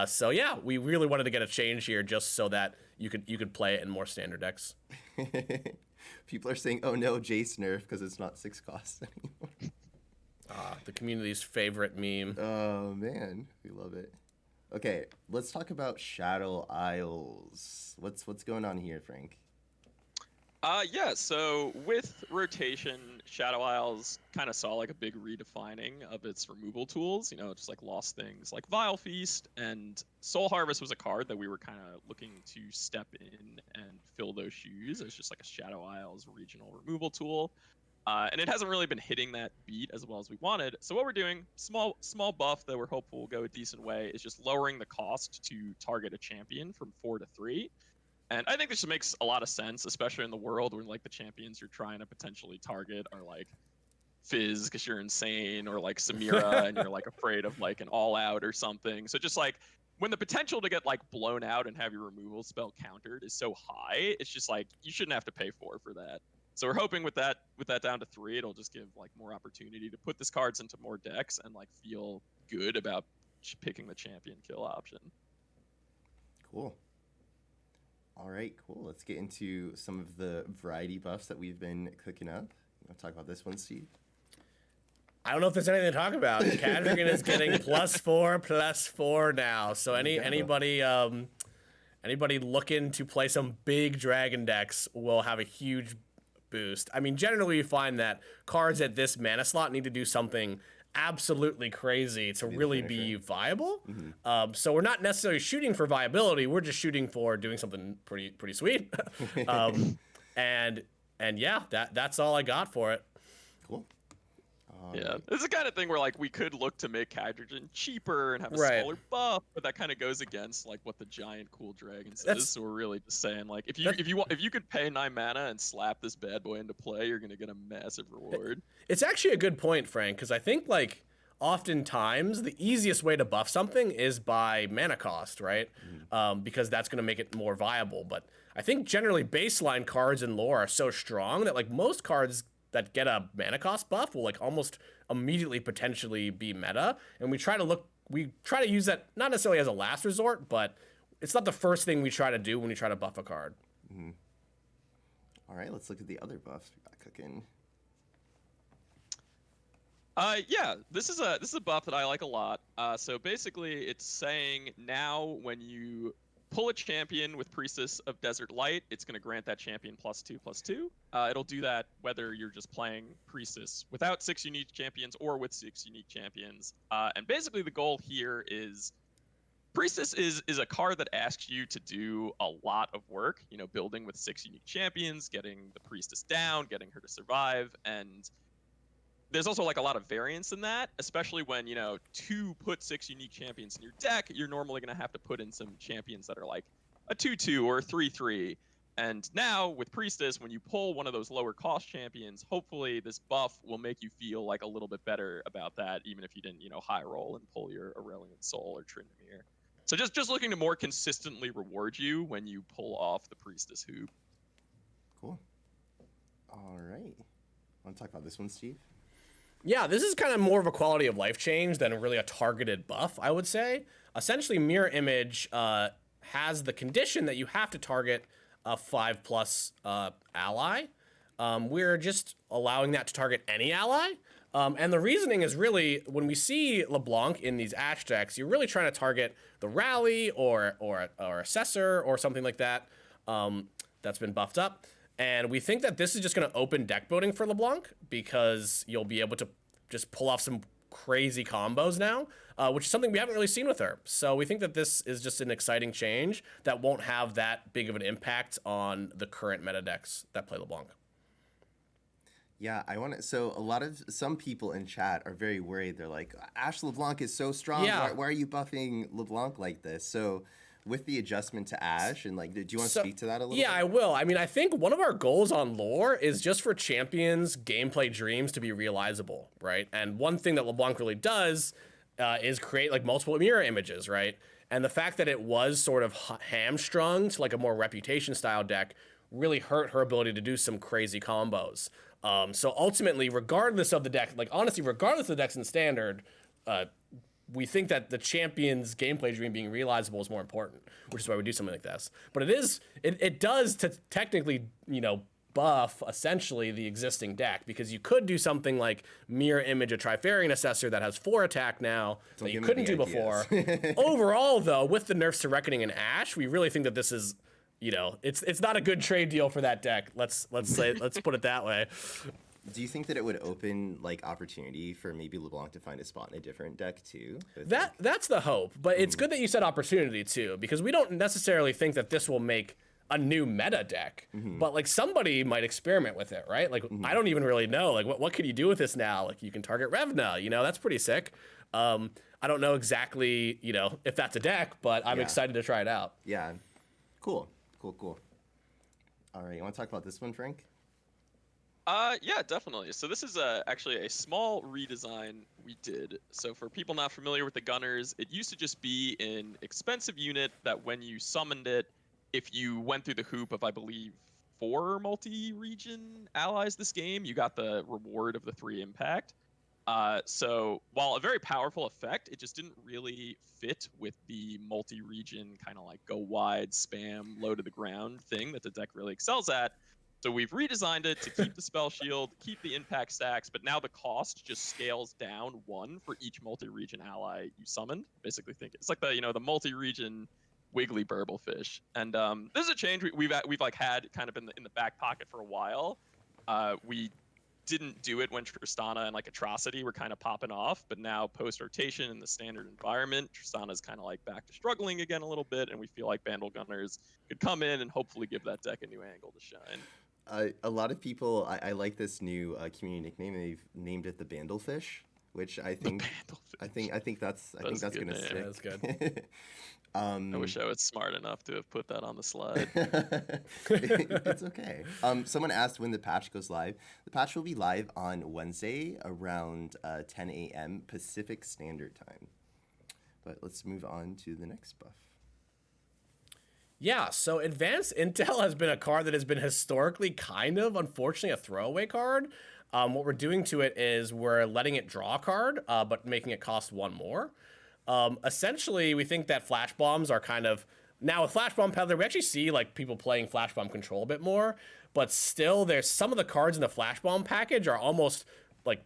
So yeah, we really wanted to get a change here just so that you could play it in more standard decks. People are saying, "Oh no, Jace nerf," because it's not 6 costs anymore. The community's favorite meme. Oh man, we love it. Okay, let's talk about Shadow Isles. What's going on here, Frank? Yeah, so with rotation, Shadow Isles kind of saw like a big redefining of its removal tools, just like lost things like Vile Feast, and Soul Harvest was a card that we were kind of looking to step in and fill those shoes as just like a Shadow Isles regional removal tool. And it hasn't really been hitting that beat as well as we wanted. So what we're doing, small buff that we're hopeful will go a decent way, is just lowering the cost to target a champion from 4 to 3. And I think this makes a lot of sense, especially in the world where like the champions you're trying to potentially target are like Fizz because you're insane, or like Samira and you're like afraid of like an all out or something. So just like when the potential to get like blown out and have your removal spell countered is so high, it's just like you shouldn't have to pay for that. So we're hoping with that down to 3, it'll just give like more opportunity to put this cards into more decks and like feel good about picking the champion kill option. Cool. All right, cool. Let's get into some of the variety buffs that we've been cooking up. You want to talk about this one, Steve? I don't know if there's anything to talk about. Kadrigan is getting +4/+4 now. So anybody looking to play some big dragon decks will have a huge boost. I mean, generally you find that cards at this mana slot need to do something absolutely crazy to really be viable. Mm-hmm. So we're not necessarily shooting for viability. We're just shooting for doing something pretty sweet. And yeah, that's all I got for it. Cool. Yeah, this is the kind of thing where like we could look to make hydrogen cheaper and have a smaller buff, but that kind of goes against like what the giant cool dragon says. So we're really just saying like if you could pay 9 mana and slap this bad boy into play, you're gonna get a massive reward. It's actually a good point, Frank, because I think like oftentimes the easiest way to buff something is by mana cost, right? Because that's gonna make it more viable. But I think generally baseline cards in lore are so strong that like most cards that get a mana cost buff will like almost immediately potentially be meta, and we try to use that not necessarily as a last resort, but it's not the first thing we try to do when we try to buff a card. Mm-hmm. All right, let's look at the other buffs we got cooking. Yeah, this is a buff that I like a lot. So basically, it's saying now when you pull a champion with Priestess of Desert Light, it's going to grant that champion +2/+2. It'll do that whether you're just playing Priestess without 6 unique champions or with 6 unique champions. And basically the goal here is Priestess is a card that asks you to do a lot of work, building with 6 unique champions, getting the Priestess down, getting her to survive, and there's also like a lot of variance in that, especially when, to put 6 unique champions in your deck, you're normally going to have to put in some champions that are like a 2/2 or a 3/3. And now with Priestess, when you pull one of those lower cost champions, hopefully this buff will make you feel like a little bit better about that, even if you didn't, high roll and pull your Aurelion Soul or Tryndamere. So just looking to more consistently reward you when you pull off the Priestess hoop. Cool. All right. Want to talk about this one, Steve? Yeah, this is kind of more of a quality of life change than really a targeted buff, I would say. Essentially, Mirror Image has the condition that you have to target a 5+ ally. We're just allowing that to target any ally. And the reasoning is really, when we see LeBlanc in these Ashe decks, you're really trying to target the Rally or Assessor or something like that that's been buffed up. And we think that this is just going to open deck building for LeBlanc because you'll be able to just pull off some crazy combos now, which is something we haven't really seen with her. So we think that this is just an exciting change that won't have that big of an impact on the current meta decks that play LeBlanc. Yeah, so some people in chat are very worried. They're like, Ashe LeBlanc is so strong. Yeah. Why are you buffing LeBlanc like this? So with the adjustment to Ashe, and like, do you want to speak to that a little bit? Yeah, I will. I mean, I think one of our goals on lore is just for champions' gameplay dreams to be realizable, right? And one thing that LeBlanc really does is create like multiple mirror images, right? And the fact that it was sort of hamstrung to like a more reputation style deck really hurt her ability to do some crazy combos. So ultimately, regardless of the deck, like honestly, regardless of the decks in standard, we think that the champion's gameplay dream being realizable is more important, which is why we do something like this. But it does technically, buff essentially the existing deck, because you could do something like Mirror Image a Trifarian Assessor that has 4 attack now that you couldn't do before. Overall, though, with the nerfs to Reckoning and Ashe, we really think that this is you know, it's not a good trade deal for that deck. Let's put it that way. Do you think that it would open like opportunity for maybe LeBlanc to find a spot in a different deck too? That's the hope, but it's good that you said opportunity too, because we don't necessarily think that this will make a new meta deck, but like somebody might experiment with it, right? Like I don't even really know, like what could you do with this now? Like you can target Revna, you know, that's pretty sick. I don't know exactly, you know, if that's a deck, but I'm excited to try it out. Yeah, cool. All right, you want to talk about this one, Frank? Yeah, definitely. So this is actually a small redesign we did. So for people not familiar with the Gunners, it used to just be an expensive unit that when you summoned it, if you went through the hoop of, I believe, 4 multi-region allies this game, you got the reward of the 3 impact. So while a very powerful effect, it just didn't really fit with the multi-region kind of like go wide, spam, low to the ground thing that the deck really excels at. So we've redesigned it to keep the spell shield, keep the impact stacks, but now the cost just scales down 1 for each multi-region ally you summoned. Basically, think it's like the multi-region Wiggly Burblefish. And this is a change we've like had kind of in the back pocket for a while. We didn't do it when Tristana and like Atrocity were kind of popping off, but now post rotation in the standard environment, Tristana's kind of like back to struggling again a little bit, and we feel like Bandle Gunners could come in and hopefully give that deck a new angle to shine. A lot of people, I like this new community nickname. They've named it the Bandlefish, which I think that's gonna name. stick. Yeah, that's good. I wish I was smart enough to have put that on the slide. It's okay. Someone asked when the patch goes live. The patch will be live on Wednesday around 10 a.m. Pacific Standard Time. But let's move on to the next buff. Yeah, so Advanced Intel has been a card that has been historically kind of, unfortunately, a throwaway card. What we're doing to it is we're letting it draw a card, but making it cost 1 more. Essentially, we think that Flash Bombs are kind of... Now, with Flash Bomb Peddler, we actually see like people playing Flash Bomb Control a bit more, but still, there's some of the cards in the Flash Bomb package are almost like...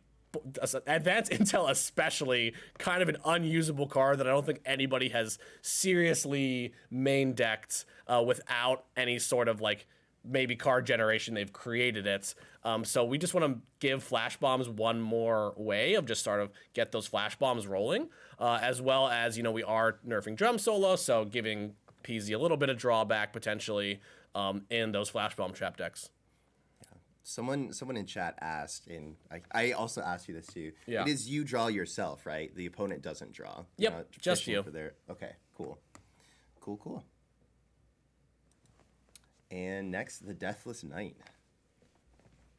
Advanced Intel especially, kind of an unusable card that I don't think anybody has seriously main decked without any sort of like maybe card generation they've created it. So we just want to give Flash Bombs 1 more way of just sort of get those Flash Bombs rolling, as well as, you know, we are nerfing Drum Solo, so giving PZ a little bit of drawback potentially in those Flash Bomb trap decks. Someone in chat asked, and I also asked you this too. Yeah. It is you draw yourself, right? The opponent doesn't draw. Yep, You're not just fishing you. For okay, cool. And next, the Deathless Knight.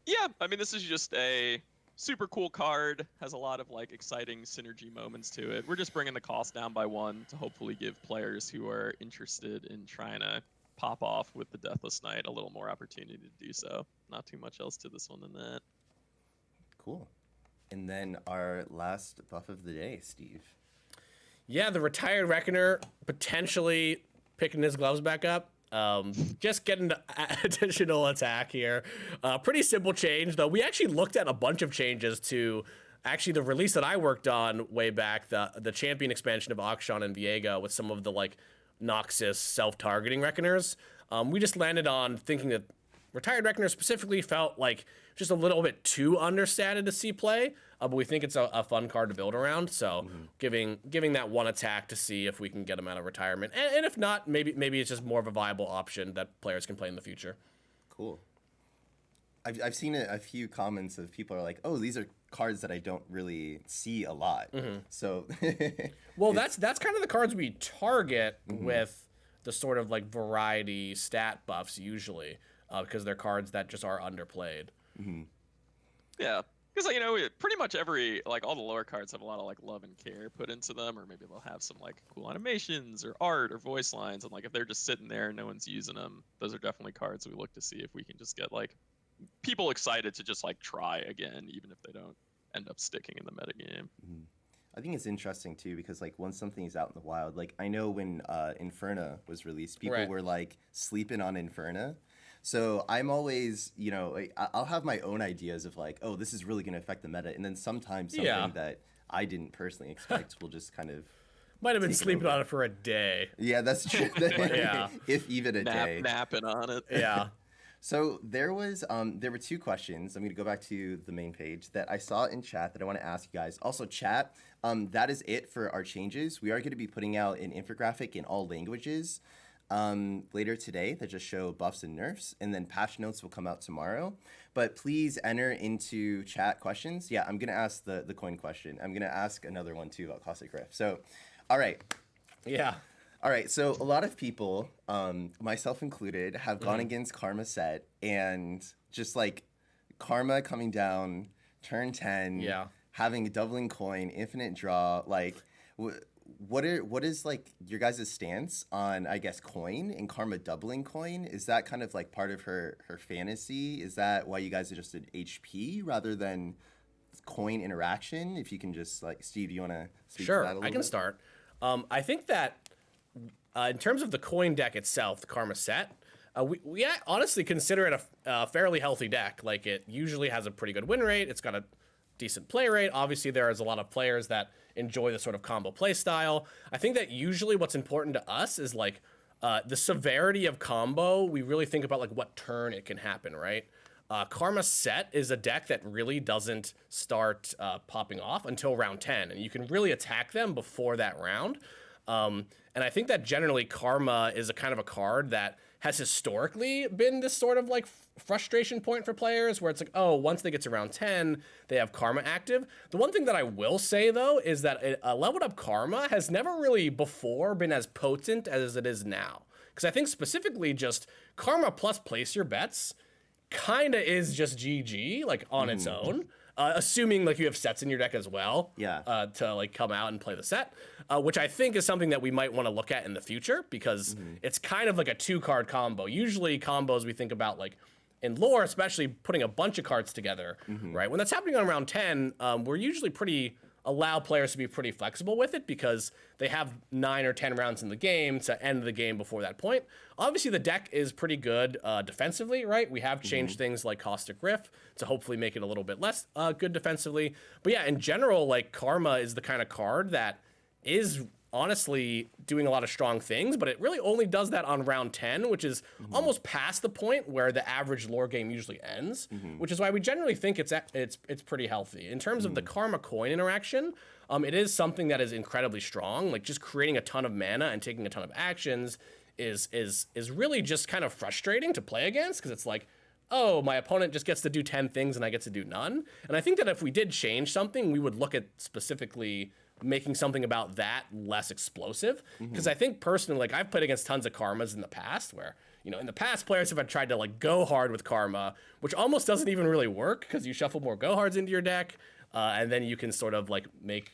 Yeah, I mean, this is just a super cool card. Has a lot of like exciting synergy moments to it. We're just bringing the cost down by 1 to hopefully give players who are interested in trying to pop off with the Deathless Knight a little more opportunity to do so. Not too much else to this one than that. Cool. And then our last buff of the day, Steve. Yeah, the Retired Reckoner potentially picking his gloves back up. Just getting additional attack here. Pretty simple change, though. We actually looked at a bunch of changes to actually the release that I worked on way back, the champion expansion of Akshan and Viega with some of the like Noxus self-targeting Reckoners. We just landed on thinking that Retired Reckoner specifically felt like just a little bit too understated to see play, but we think it's a fun card to build around. So giving that 1 attack to see if we can get him out of retirement, and if not, maybe it's just more of a viable option that players can play in the future. Cool. I've seen a few comments of people are like, oh, these are cards that I don't really see a lot. So well, that's kind of the cards we target with the sort of like variety stat buffs usually, because they're cards that just are underplayed. Yeah, because pretty much all the lower cards have a lot of like love and care put into them, or maybe they'll have some like cool animations or art or voice lines, and like if they're just sitting there and no one's using them, those are definitely cards we look to see if we can just get like people excited to just like try again, even if they don't end up sticking in the metagame. I think it's interesting too because like once something is out in the wild, like I know when Inferna was released, people were like sleeping on Inferna. So I'm always, I'll have my own ideas of like, oh, this is really going to affect the meta, and then sometimes something that I didn't personally expect will just kind of Might have been take sleeping over. on it for a day. Yeah, that's true. Yeah. If even a day. Napping on it. Yeah. So there were two questions. I'm gonna go back to the main page that I saw in chat that I want to ask you guys. Also, chat, that is it for our changes. We are going to be putting out an infographic in all languages later today that just show buffs and nerfs, and then patch notes will come out tomorrow. But please enter into chat questions. Yeah, I'm gonna ask the coin question. I'm gonna ask another one too about Caustic Rift. So, all right. Yeah. All right, so a lot of people, myself included, have gone against Karma Set and just like Karma coming down, turn 10, Yeah. having a doubling coin, infinite draw. Like, what is like your guys' stance on, I guess, coin and Karma doubling coin? Is that kind of like part of her fantasy? Is that why you guys are just an HP rather than coin interaction? If you can just like, Steve, do you want to speak to that a little I can bit? start. I think that in terms of the coin deck itself, the Karma set, we honestly consider it a fairly healthy deck. Like, it usually has a pretty good win rate. It's got a decent play rate. Obviously, there is a lot of players that enjoy the sort of combo play style. I think that usually what's important to us is like the severity of combo. We really think about like what turn it can happen, right? Karma Set is a deck that really doesn't start popping off until round 10, and you can really attack them before that round. And I think that generally Karma is a kind of a card that has historically been this sort of like frustration point for players where it's like, oh, once they get to round 10, they have Karma active. The one thing that I will say though is that a leveled up Karma has never really before been as potent as it is now. Because I think specifically just Karma plus place your bets kind of is just GG, like on its own. Assuming like you have sets in your deck as well, Yeah. to like come out and play the set, which I think is something that we might want to look at in the future because it's kind of like a 2-card combo. Usually combos we think about like in lore, especially putting a bunch of cards together, right? When that's happening on round 10, we're usually allow players to be pretty flexible with it because they have 9 or 10 rounds in the game to end the game before that point. Obviously, the deck is pretty good defensively, right? We have changed things like Caustic Rift to hopefully make it a little bit less good defensively. But yeah, in general, like Karma is the kind of card that is honestly doing a lot of strong things, but it really only does that on round 10, which is almost past the point where the average lore game usually ends, which is why we generally think it's pretty healthy. In terms of the Karma coin interaction, it is something that is incredibly strong. Like, just creating a ton of mana and taking a ton of actions is really just kind of frustrating to play against because it's like, oh, my opponent just gets to do 10 things and I get to do none. And I think that if we did change something, we would look at specifically making something about that less explosive. Because I think personally, like, I've played against tons of Karmas in the past where, you know, in the past players have tried to like go hard with Karma, which almost doesn't even really work because you shuffle more go hards into your deck. And then you can sort of like make,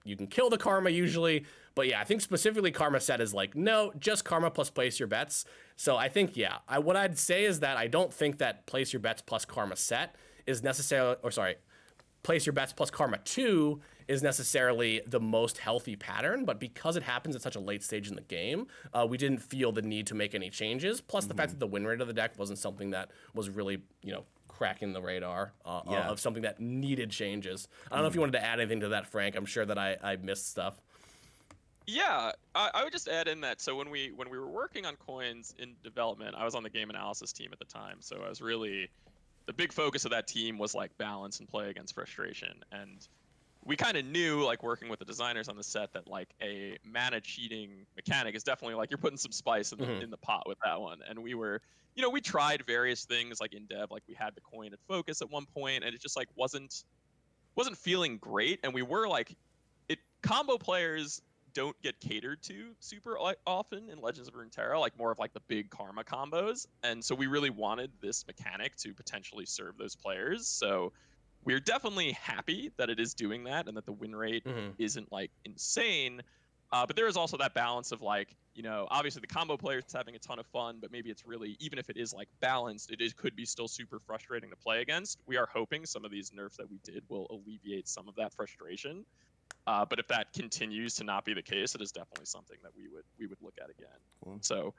you can kill the Karma usually. But yeah, I think specifically Karma Set is like, no, just Karma plus place your bets. So I think, yeah, what I'd say is that I don't think that place your bets plus Karma Set is necessarily, or sorry, place your bets plus Karma 2 is necessarily the most healthy pattern, but because it happens at such a late stage in the game, we didn't feel the need to make any changes. Plus the fact that the win rate of the deck wasn't something that was really, you know, cracking the radar of something that needed changes. I don't know if you wanted to add anything to that, Frank. I'm sure that I missed stuff. Yeah, I would just add in that, so when we were working on coins in development, I was on the game analysis team at the time, so I was really, the big focus of that team was like balance and play against frustration. And we kind of knew, like working with the designers on the set, that like a mana cheating mechanic is definitely like you're putting some spice in the pot with that one. And we were, you know, we tried various things like in dev, like we had the coin at focus at one point, and it just like wasn't feeling great. And we were like, combo players don't get catered to super often in Legends of Runeterra, like more of like the big Karma combos. And so we really wanted this mechanic to potentially serve those players. So we're definitely happy that it is doing that and that the win rate isn't like insane. But there is also that balance of like, you know, obviously the combo players having a ton of fun, but maybe it's really, even if it is like balanced, could be still super frustrating to play against. We are hoping some of these nerfs that we did will alleviate some of that frustration. But if that continues to not be the case, it is definitely something that we would look at again. Cool. So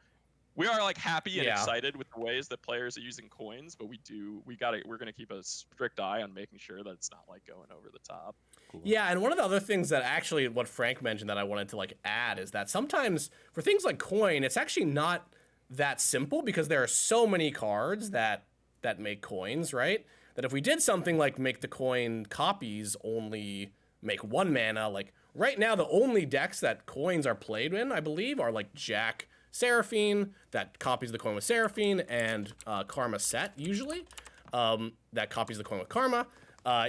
we are like happy and Yeah. excited with the ways that players are using coins, but we're gonna keep a strict eye on making sure that it's not like going over the top. Cool. Yeah, and one of the other things that actually what Frank mentioned that I wanted to like add is that sometimes for things like coin, it's actually not that simple because there are so many cards that make coins, right? That if we did something like make the coin copies only make 1 mana, like right now the only decks that coins are played in, I believe, are like Jack Seraphine, that copies the coin with Seraphine, and Karma Set usually, that copies the coin with Karma.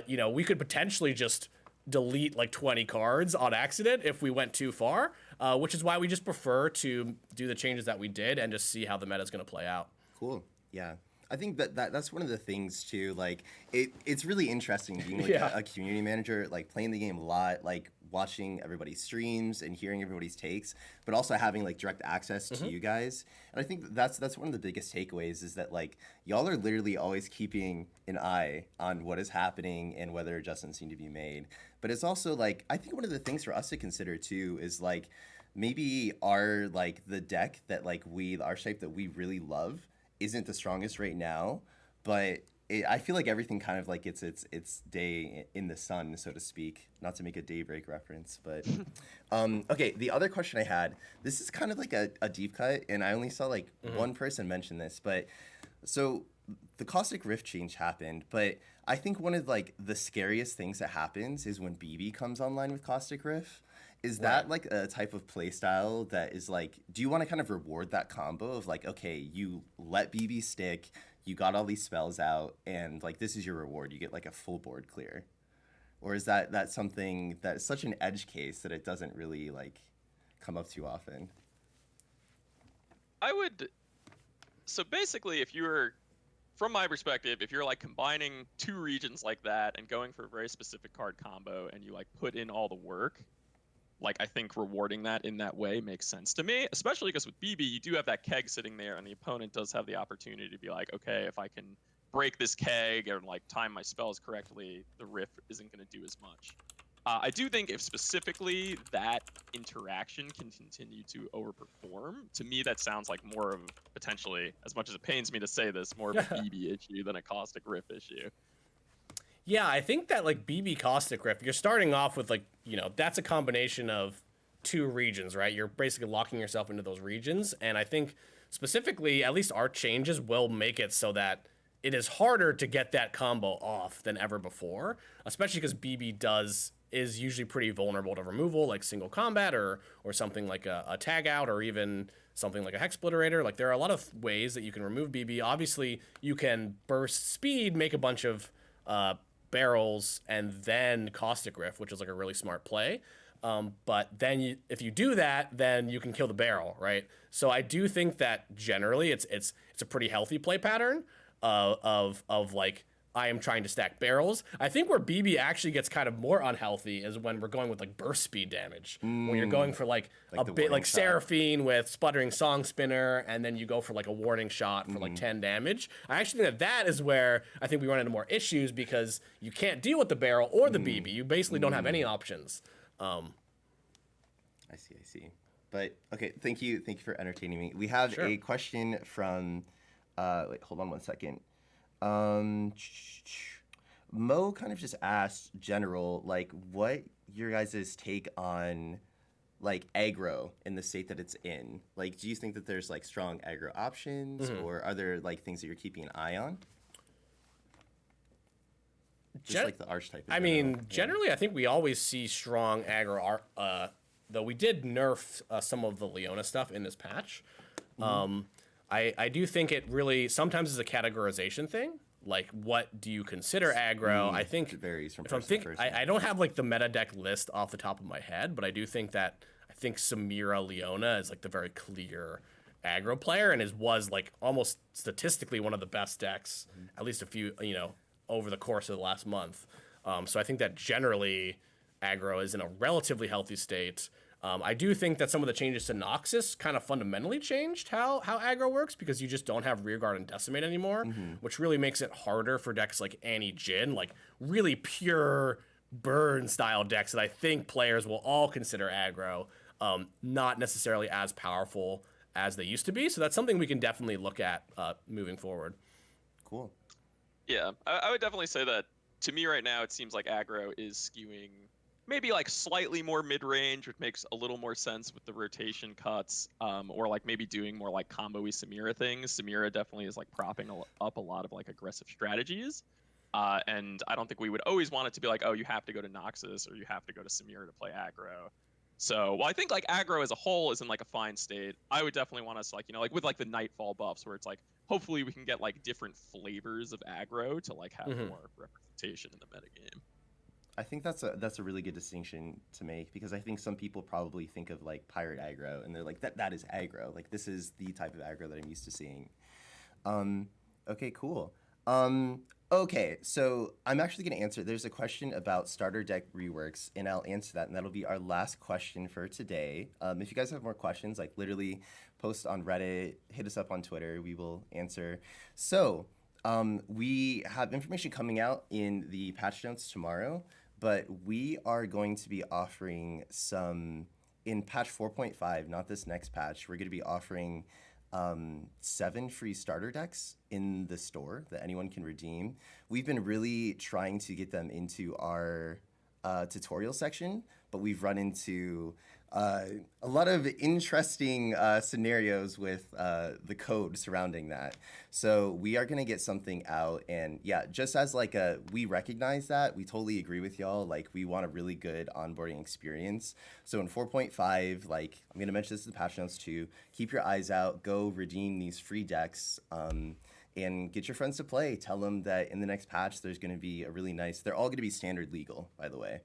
We could potentially just delete like 20 cards on accident if we went too far, which is why we just prefer to do the changes that we did and just see how the meta is going to play out. Cool. Yeah. I think that's one of the things too. Like it's really interesting being like Yeah. a community manager, like playing the game a lot, like watching everybody's streams and hearing everybody's takes, but also having like direct access to you guys. And I think that's one of the biggest takeaways is that like y'all are literally always keeping an eye on what is happening and whether adjustments need to be made. But it's also like I think one of the things for us to consider too is like maybe our like the deck that like our shape that we really love isn't the strongest right now, but I feel like everything kind of like it's day in the sun, so to speak. Not to make a Daybreak reference, but okay. The other question I had, this is kind of like a deep cut, and I only saw like one person mention this, but so the Caustic Rift change happened, but I think one of like the scariest things that happens is when BB comes online with Caustic Rift. Is that like a type of play style that is like, do you want to kind of reward that combo of like, okay, you let BB stick, you got all these spells out, and like this is your reward, you get like a full board clear? Or is that something that is such an edge case that it doesn't really like come up too often? So basically, from my perspective, if you're like combining 2 regions like that and going for a very specific card combo and you like put in all the work, like I think rewarding that in that way makes sense to me, especially because with BB you do have that keg sitting there and the opponent does have the opportunity to be like, okay, if I can break this keg or like time my spells correctly, the riff isn't going to do as much. I do think if specifically that interaction can continue to overperform, to me that sounds like more of potentially, as much as it pains me to say this, more of a BB issue than a Caustic Rift issue. Yeah, I think that like BB Caustic Rift, you're starting off with like, that's a combination of 2 regions, right? You're basically locking yourself into those regions. And I think specifically, at least our changes will make it so that it is harder to get that combo off than ever before, especially because BB is usually pretty vulnerable to removal, like single combat or something like a tag out or even something like a Hex Splitterator. Like there are a lot of ways that you can remove BB. Obviously, you can burst speed, make a bunch of barrels, and then Caustic Rift, which is like a really smart play. But then if you do that, then you can kill the barrel, right? So I do think that generally it's a pretty healthy play pattern of like I am trying to stack barrels. I think where BB actually gets kind of more unhealthy is when we're going with like burst speed damage. When you're going for like a bit like Seraphine with Sputtering Song Spinner, and then you go for like a warning shot for like 10 damage. I actually think that is where I think we run into more issues because you can't deal with the barrel or the BB. You basically don't have any options. I see. But okay, thank you for entertaining me. We have a question from wait, hold on one second. Mo kind of just asked general, like, what your guys' take on like aggro in the state that it's in? Like, do you think that there's like strong aggro options, or are there like things that you're keeping an eye on? Just like the archetype. I mean, generally, I think we always see strong aggro art. Though we did nerf some of the Leona stuff in this patch. I do think it really sometimes is a categorization thing. Like, what do you consider aggro? I think it varies from person to person. I don't have like the meta deck list off the top of my head, but I do think that Samira Leona is like the very clear aggro player and was like almost statistically one of the best decks, at least a few over the course of the last month. So I think that generally aggro is in a relatively healthy state. I do think that some of the changes to Noxus kind of fundamentally changed how aggro works because you just don't have Rearguard and Decimate anymore, which really makes it harder for decks like Annie Jin, like really pure burn style decks that I think players will all consider aggro, not necessarily as powerful as they used to be. So that's something we can definitely look at moving forward. Cool. Yeah, I would definitely say that to me right now, it seems like aggro is skewing maybe like slightly more mid-range, which makes a little more sense with the rotation cuts, or like maybe doing more like combo-y Samira things. Samira definitely is like propping up a lot of like aggressive strategies. And I don't think we would always want it to be like, oh, you have to go to Noxus or you have to go to Samira to play aggro. So while I think like aggro as a whole is in like a fine state, I would definitely want us like, you know, like with like the Nightfall buffs where it's like, hopefully we can get like different flavors of aggro to like have more representation in the metagame. I think that's a really good distinction to make, because I think some people probably think of like pirate aggro and they're like, that is aggro. Like, this is the type of aggro that I'm used to seeing. Okay, cool. Okay, so I'm actually going to answer. There's a question about starter deck reworks, and I'll answer that, and that'll be our last question for today. If you guys have more questions, like literally post on Reddit, hit us up on Twitter, we will answer. So we have information coming out in the patch notes tomorrow, but we are going to be offering some, in patch 4.5, not this next patch, we're going to be offering 7 free starter decks in the store that anyone can redeem. We've been really trying to get them into our tutorial section, but we've run into a lot of interesting scenarios with the code surrounding that. So we are going to get something out, and yeah, just as like we recognize that, we totally agree with y'all. Like, we want a really good onboarding experience. So in 4.5, like, I'm going to mention this in the patch notes too, keep your eyes out, go redeem these free decks, and get your friends to play. Tell them that in the next patch, there's going to be a really nice, they're all going to be standard legal, by the way.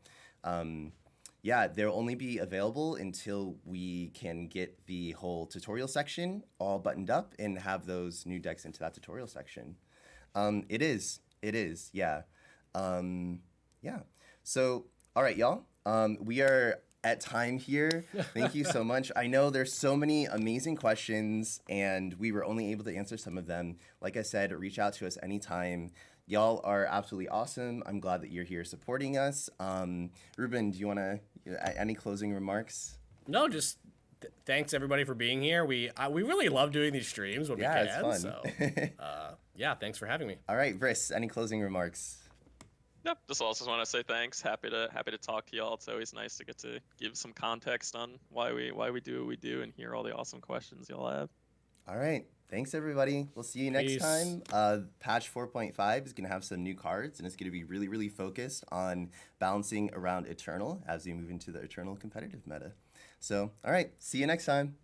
Yeah, they'll only be available until we can get the whole tutorial section all buttoned up and have those new decks into that tutorial section. It is, yeah. Yeah. So, all right, y'all. We are at time here. Thank you so much. I know there's so many amazing questions, and we were only able to answer some of them. Like I said, reach out to us anytime. Y'all are absolutely awesome. I'm glad that you're here supporting us. Ruben, do you want to, any closing remarks? No, just thanks everybody for being here. We really love doing these streams when we can. It's fun. So, yeah, thanks for having me. All right, Vriss, any closing remarks? Yep, just also want to say thanks. Happy to talk to y'all. It's always nice to get to give some context on why we do what we do and hear all the awesome questions y'all have. All right. Thanks, everybody. We'll see you next time. Patch 4.5 is going to have some new cards, and it's going to be really, really focused on balancing around Eternal as we move into the Eternal competitive meta. So, all right. See you next time.